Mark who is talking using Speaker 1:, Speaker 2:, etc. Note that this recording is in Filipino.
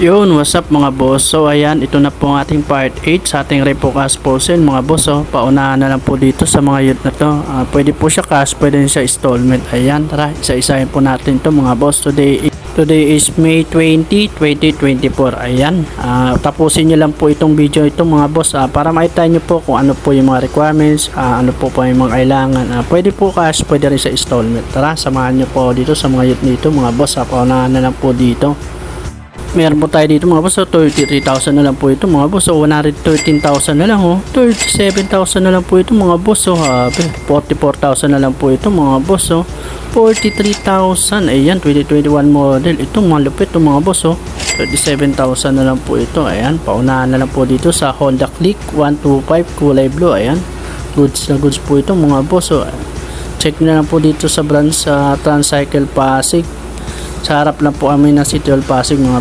Speaker 1: Yun, what's up mga boss? So ayan, ito na po ang ating part 8 sa ating repo cash for sale mga boss. So paunahan na lang po dito sa mga unit na to. Pwede po siya cash, pwede siya installment. Ayan, tara, isa-isahin po natin to mga boss. Today is May 20, 2024. Ayan, tapusin nyo lang po itong video ito mga boss para makita nyo po kung ano po yung mga requirements, ano po yung mga kailangan. Pwede po cash, pwede rin sa installment. Tara, samahan nyo po dito sa mga unit nito mga boss. Paunahan na lang po dito. Meron po tayo dito mga boss, so 33,000 na lang po ito mga boss, so 113,000 na lang, 37,000 na lang po ito mga boss, so 44,000 na lang po ito mga boss, so 43,000, ayan 2021 model, itong mga lupit itong mga boss, so 37,000 na lang po ito. Ayan, paunahan na lang po dito sa Honda Click 125 kulay blue. Ayan, goods na goods po ito mga boss, so check na lang po dito sa branch sa Transcycle Pasig. Sa harap lang po kami ng City Hall Pasig mga